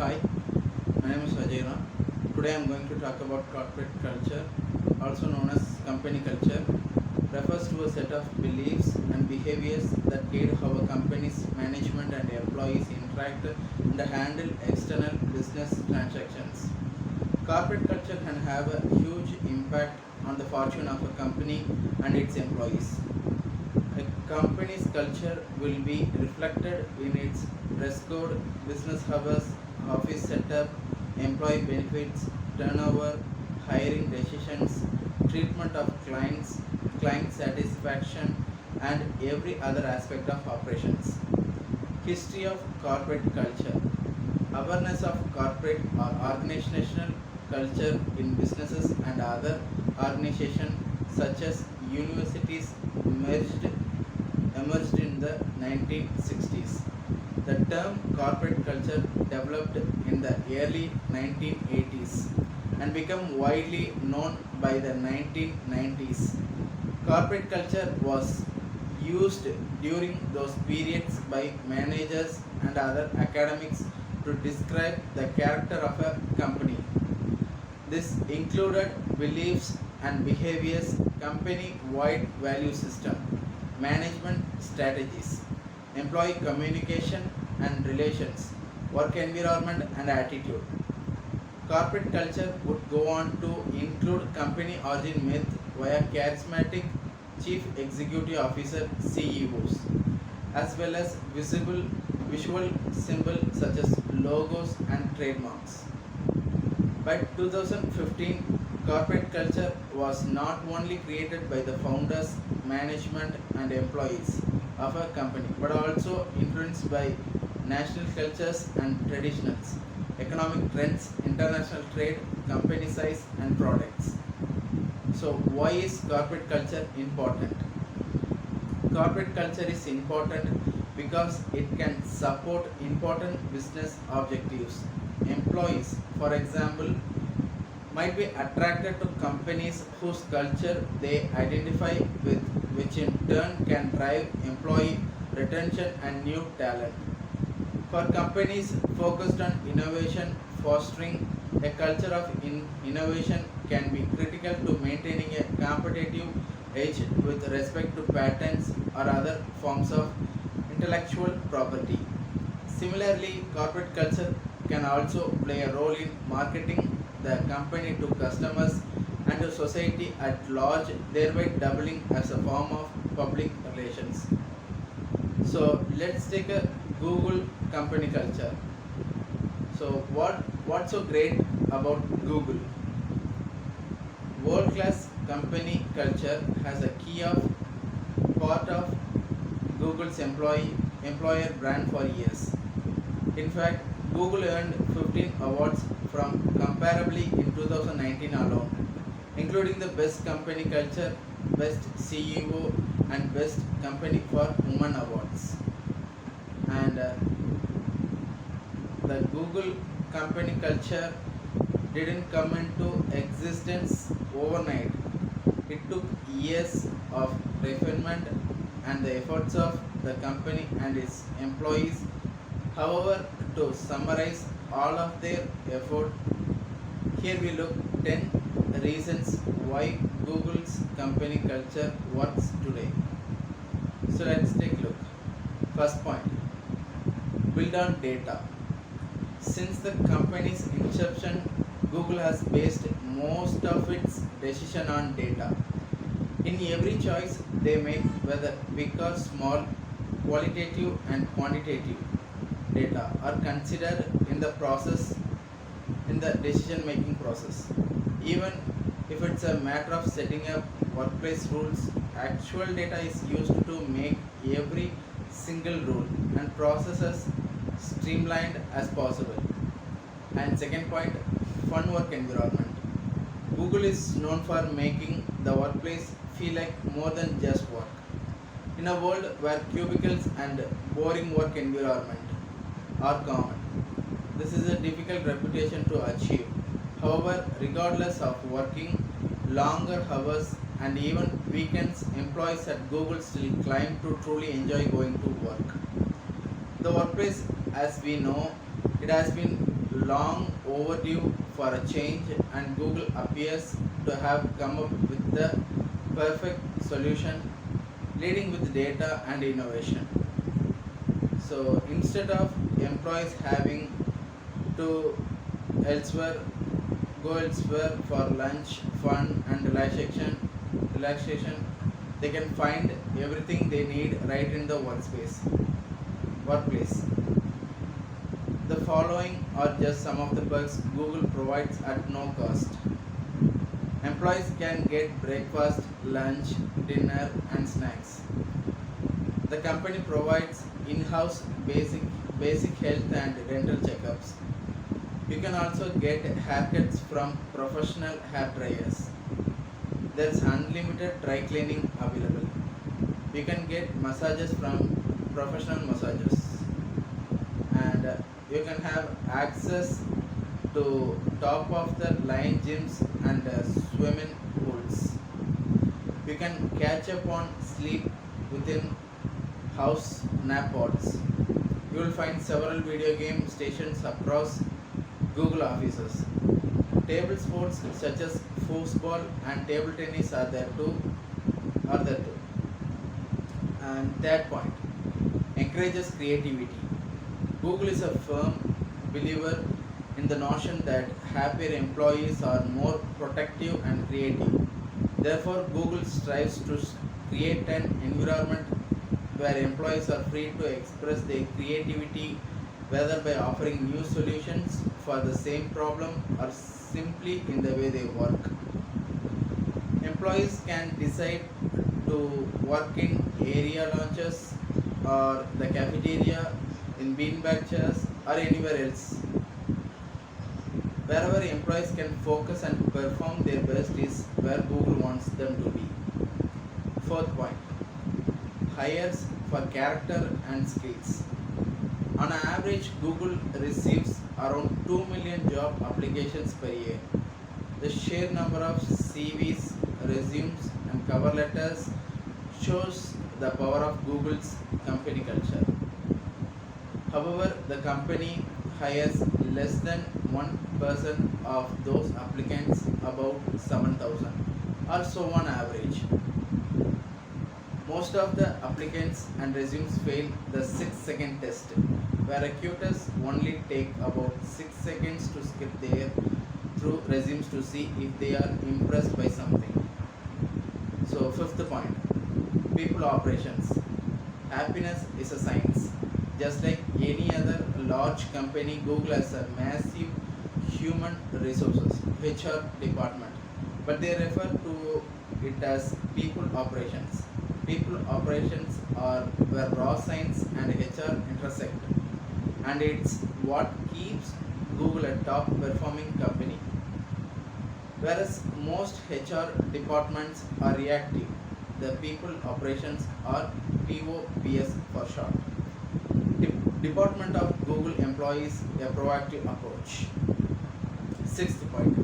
Hi, my name is Ajay. Today I am going to talk about corporate culture, also known as company culture. Refers to a set of beliefs and behaviors that guide how a company's management and employees interact and handle external business transactions. Corporate culture can have a huge impact on the fortune of a company and its employees. A company's culture will be reflected in its dress code, business hours, office setup, employee benefits, turnover, hiring decisions, treatment of clients, client satisfaction, and every other aspect of operations. History of corporate culture. Awareness of corporate or organizational culture in businesses and other organizations such as universities emerged emerged in the 1960s. The term corporate culture developed in the early 1980s and became widely known by the 1990s. Corporate culture was used during those periods by managers and other academics to describe the character of a company. This included beliefs and behaviors, company-wide value system, management strategies, employee communication and relations, work environment and attitude. Corporate culture would go on to include company origin myth via charismatic chief executive officer CEOs, as well as visual symbols such as logos and trademarks. By 2015, corporate culture was not only created by the founders, management, and employees of a company, but also influenced by national cultures and traditions, economic trends, international trade, company size, and products. So, why is corporate culture important? Corporate culture is important because it can support important business objectives. Employees, for example, might be attracted to companies whose culture they identify with, which in turn can drive employee retention and new talent. For companies focused on innovation, fostering a culture of innovation can be critical to maintaining a competitive edge with respect to patents or other forms of intellectual property. Similarly, corporate culture can also play a role in marketing the company to customers and to society at large, thereby doubling as a form of public relations. So let's take a Google company culture. So what's so great about Google? World class company culture has a key of part of Google's employer brand for years. In fact, Google earned 15 awards from Comparably in 2019 alone, including the Best Company Culture, Best CEO, and Best Company for Women awards. And the Google company culture didn't come into existence overnight. It took years of refinement and the efforts of the company and its employees. However, to summarize all of their effort, here we look 10 reasons why Google's company culture works today. So let's take a look. First point, build on data. Since the company's inception, Google has based most of its decision on data. In every choice they make, whether big or small, qualitative and quantitative data are considered in the process, in the decision making process. Even if it's a matter of setting up workplace rules, actual data is used to make every single rule and process as streamlined as possible. And second point, fun work environment. Google is known for making the workplace feel like more than just work. In a world where cubicles and boring work environment are common, this is a difficult reputation to achieve. However, regardless of working longer hours and even weekends, employees at Google still claim to truly enjoy going to work. The workplace, as we know, it has been long overdue for a change, and Google appears to have come up with the perfect solution, leading with data and innovation. So instead of employees having to elsewhere go elsewhere for lunch, fun, and relaxation, they can find everything they need right in the workplace. The following are just some of the perks Google provides at no cost. Employees can get breakfast, lunch, dinner, and snacks. The company provides in-house basic health and dental checkups. You can also get haircuts from professional hair dryers. There's unlimited dry cleaning available. You can get massages from professional massagers, and you can have access to top of the line gyms and swimming pools. You can catch up on sleep within house nap pods. You will find several video game stations across Google offices. Table sports such as foosball and table tennis are there too. And third point, encourages creativity. Google is a firm believer in the notion that happier employees are more productive and creative. Therefore, Google strives to create an environment where employees are free to express their creativity, whether by offering new solutions for the same problem or simply in the way they work. Employees can decide to work in area lounges or the cafeteria, in beanbag chairs, or anywhere else. Wherever employees can focus and perform their best is where Google wants them to be. Fourth point, hires for character and skills. On average, Google receives around 2 million job applications per year. The sheer number of CVs, resumes, and cover letters shows the power of Google's company culture. However, the company hires less than 1% of those applicants, about 7,000, or so on average. Most of the applicants and resumes fail the 6-second test, where recruiters only take about 6 seconds to skip their through resumes to see if they are impressed by something. So, fifth point, people operations. Happiness is a science. Just like any other large company, Google has a massive human resources HR department, but they refer to it as people operations. People operations are where raw science and HR intersect, and it's what keeps Google a top performing company. Whereas most HR departments are reactive, the people operations are POPS for short. Department of Google employs a proactive approach. Sixth point,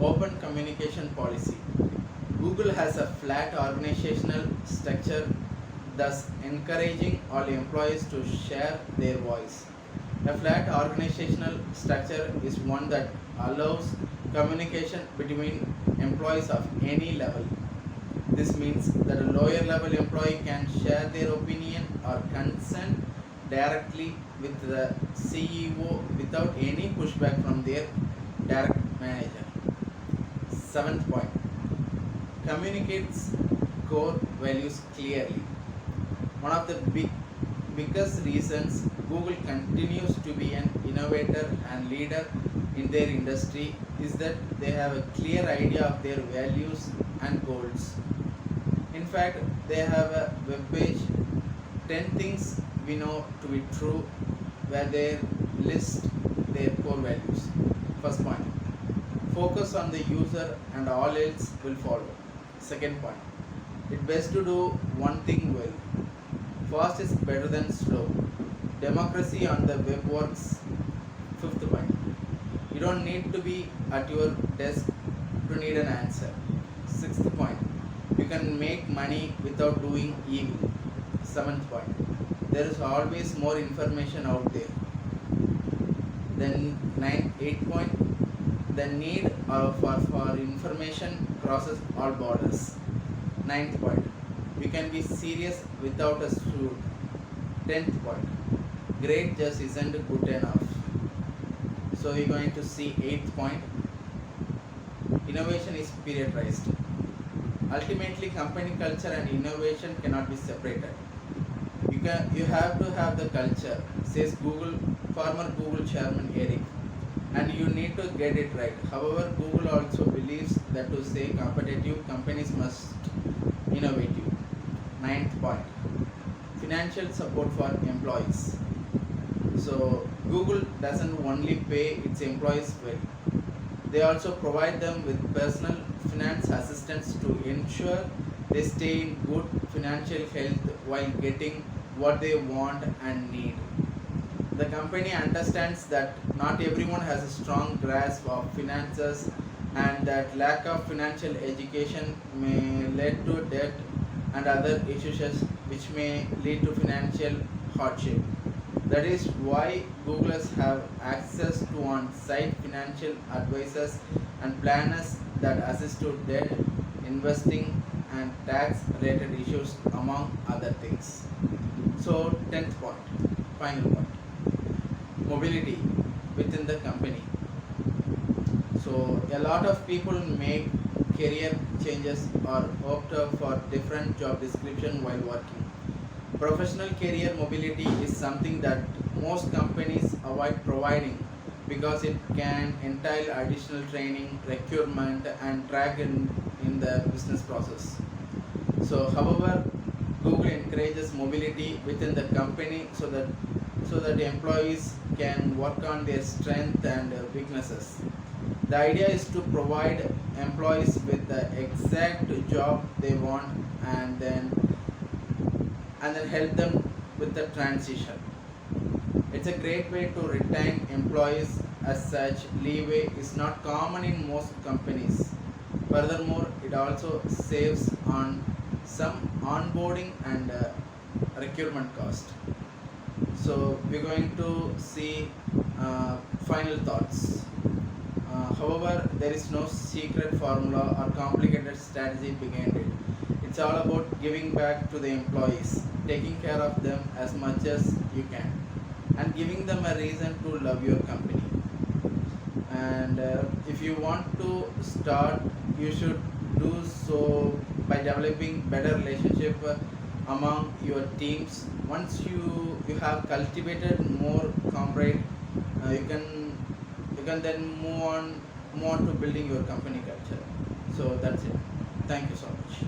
open communication policy. Google has a flat organizational structure, thus encouraging all employees to share their voice. A flat organizational structure is one that allows communication between employees of any level. This means that a lower level employee can share their opinion or concern directly with the CEO without any pushback from their direct manager. Seventh point, communicates core values clearly. One of the biggest reasons Google continues to be an innovator and leader in their industry is that they have a clear idea of their values and goals. In fact, they have a web page, 10 things we know to be true, where they list their core values. First point, focus on the user and all else will follow. Second point, it's best to do one thing well. Fast is better than slow. Democracy on the web works. Fifth point, you don't need to be at your desk to need an answer. Sixth point, you can make money without doing evil. Seventh point, there is always more information out there. Then 8 point, the need for information crosses all borders. Ninth point, we can be serious without a suit. 10th point, great just isn't good enough. So you're going to see 8th point, innovation is periodized. Ultimately, company culture and innovation cannot be separated. You have to have the culture, says former Google chairman Eric, and you need to get it right. However, Google also believes that to stay competitive, companies must innovative. Ninth point, financial support for employees. So Google doesn't only pay its employees well, they also provide them with personal finance assistance to ensure they stay in good financial health while getting what they want and need. The company understands that not everyone has a strong grasp of finances and that lack of financial education may lead to debt and other issues which may lead to financial hardship. That is why Googlers have access to on-site financial advisors and planners that assist to debt, investing and tax-related issues among other things. So 10th point, final point, mobility within the company. So a lot of people make career changes or opt for different job description while working. Professional career mobility is something that most companies avoid providing because it can entail additional training, recruitment, and drag in the business process. So, however, Google encourages mobility within the company so that employees can work on their strengths and weaknesses. The idea is to provide employees with the exact job they want and then help them with the transition. It's a great way to retain employees as such. Leeway is not common in most companies. Furthermore, it also saves on some onboarding and recruitment cost. So we're going to see final thoughts. However, there is no secret formula or complicated strategy behind it. It's all about giving back to the employees, taking care of them as much as you can, and giving them a reason to love your company. And if you want to start, you should do so by developing better relationship among your teams. Once you have cultivated more comrade, you can then move on to building your company culture. So that's it. Thank you so much.